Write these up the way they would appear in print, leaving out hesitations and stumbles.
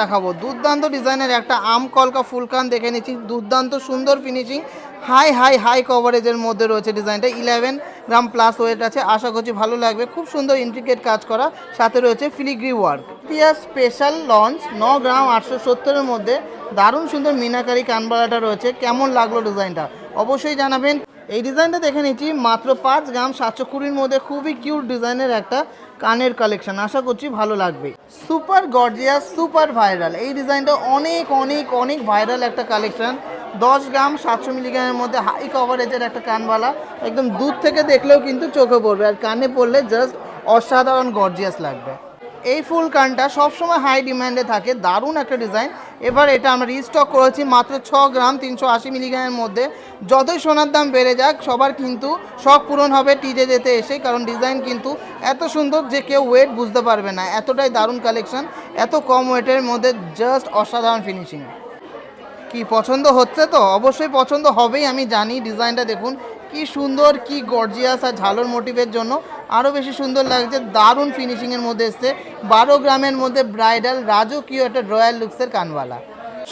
দেখাবো দুর্দান্ত ডিজাইনের একটা আম কলকা ফুলকান দেখে নিচ্ছি, দুর্দান্ত সুন্দর ফিনিশিং, হাই হাই হাই কভারেজের মধ্যে রয়েছে ডিজাইনটা। 11 গ্রাম প্লাস ওয়েট আছে, আশা করছি ভালো লাগবে। খুব সুন্দর ইন্ট্রিকেট কাজ করা, সাথে রয়েছে ফিলিগ্রি ওয়ার্ক। টিয়া স্পেশাল লঞ্চ 9 গ্রাম 870-এর মধ্যে দারুণ সুন্দর মিনাকারি কানবালাটা রয়েছে। কেমন লাগলো ডিজাইনটা অবশ্যই জানাবেন। এই ডিজাইনটা দেখে নিচ্ছি মাত্র 5 গ্রাম 720-র মধ্যে, খুবই কিউট ডিজাইনের একটা কানের কালেকশন, আশা করছি ভালো লাগবে। সুপার গর্জিয়াস সুপার ভাইরাল এই ডিজাইনটা অনেক অনেক অনেক ভাইরাল একটা কালেকশন। 10 গ্রাম 700 মিলিগ্রামের মধ্যে হাই কভারেজের একটা কানবালা, একদম দূর থেকে দেখলেও কিন্তু চোখে পড়বে, আর কানে পড়লে জাস্ট অসাধারণ গর্জিয়াস লাগবে। এই ফুল কানটা সবসময় হাই ডিমান্ডে থাকে, দারুণ একটা ডিজাইন। এবার এটা আমরা রিস্টক করেছি মাত্র 6 গ্রাম 380 মিলিগ্রামের মধ্যে। যতই সোনার দাম বেড়ে যাক, সবার কিন্তু শখ পূরণ হবে টিজে যেতে এসে, কারণ ডিজাইন কিন্তু এত সুন্দর যে কেউ ওয়েট বুঝতে পারবে না, এতটাই দারুণ কালেকশন, এত কম ওয়েটের মধ্যে জাস্ট অসাধারণ ফিনিশিং। কি পছন্দ হচ্ছে তো? অবশ্যই পছন্দ হবেই আমি জানি। ডিজাইনটা দেখুন কি সুন্দর, কি গর্জিয়াস, আর ঝালর মোটিভের জন্য আরও বেশি সুন্দর লাগছে। দারুণ ফিনিশিংয়ের মধ্যে এসছে। 12 গ্রামের মধ্যে ব্রাইডাল রাজকীয় একটা রয়্যাল লুকসের কানওয়ালা।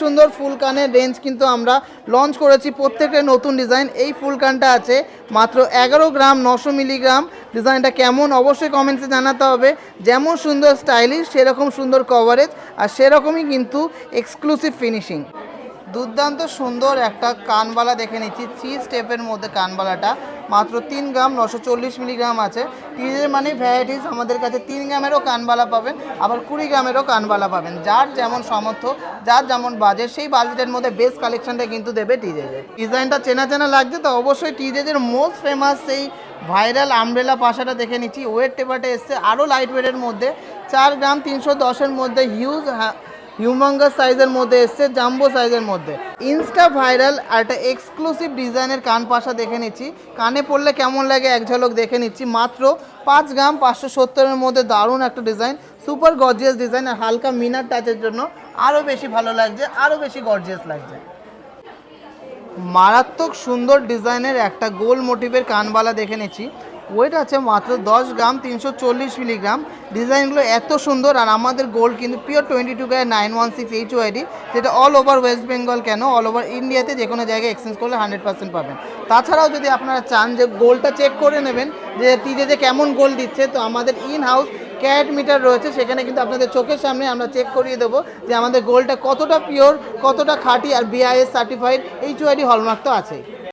সুন্দর ফুল কানের রেঞ্জ কিন্তু আমরা লঞ্চ করেছি, প্রত্যেকটা নতুন ডিজাইন। এই ফুল কানটা আছে মাত্র 11 গ্রাম 900 মিলিগ্রাম। ডিজাইনটা কেমন অবশ্যই কমেন্টসে জানাতে হবে। যেমন সুন্দর স্টাইলিশ, সেরকম সুন্দর কভারেজ, আর সেরকমই কিন্তু এক্সক্লুসিভ ফিনিশিং। দুর্দান্ত সুন্দর একটা কানবালা দেখে নিচ্ছি, 3 স্টেপের মধ্যে কানবালাটা মাত্র 3 গ্রাম 940 মিলিগ্রাম আছে। টিজের মানে ভ্যারাইটিস, আমাদের কাছে 3 গ্রামেরও কানবালা পাবেন, আবার 20 গ্রামেরও কানবালা পাবেন। যার যেমন সামর্থ্য, যার যেমন বাজেট, সেই বাজেটের মধ্যে বেস্ট কালেকশনটা কিন্তু দেবে টিজেজের। ডিজাইনটা চেনা চেনা লাগছে তো অবশ্যই টিজেজের মোস্ট ফেমাস সেই ভাইরাল আমব্রেলা পাশাটা দেখে নিচ্ছি। ওয়েট টেপাটা এসছে আরও লাইট ওয়েটের মধ্যে, 4 গ্রাম 310-এর মধ্যে, হিউমাঙ্গাস সাইজের মধ্যে এসছে, জাম্বো সাইজের মধ্যে। ইনস্টা ভাইরাল আর একটা এক্সক্লুসিভ ডিজাইনের কান পাশা দেখে নিচ্ছি, কানে পড়লে কেমন লাগে এক ঝলক দেখে নিচ্ছি। মাত্র 5 গ্রাম 570-এর মধ্যে দারুণ একটা ডিজাইন, সুপার গর্জিয়াস ডিজাইন, আর হালকা মিনার টাচের জন্য আরও বেশি ভালো লাগছে, আরও বেশি গর্জিয়াস লাগছে। মারাত্মক সুন্দর ডিজাইনের একটা গোল মোটিভের কানবালা দেখে নিচ্ছি। ওয়েট আছে মাত্র 10 গ্রাম 340 মিলিগ্রাম। ডিজাইনগুলো এত সুন্দর, আর আমাদের গোল্ড কিন্তু পিওর 22 ক্যারেট 916 HYD, যেটা অল ওভার ওয়েস্ট বেঙ্গল কেন অল ওভার ইন্ডিয়াতে যে কোনো জায়গায় এক্সচেঞ্জ করলে 100% পাবেন। তাছাড়াও যদি আপনারা চান যে গোল্ডটা চেক করে নেবেন যে টিজে কেমন গোল্ড দিচ্ছে, তো আমাদের ইন হাউস ক্যারেট মিটার রয়েছে, সেখানে কিন্তু আপনাদের চোখের সামনে আমরা চেক করিয়ে দেবো যে আমাদের গোল্ডটা কতটা পিওর, কতটা খাঁটি, আর BIS সার্টিফাইড HYD হলমার্ক তো আছেই।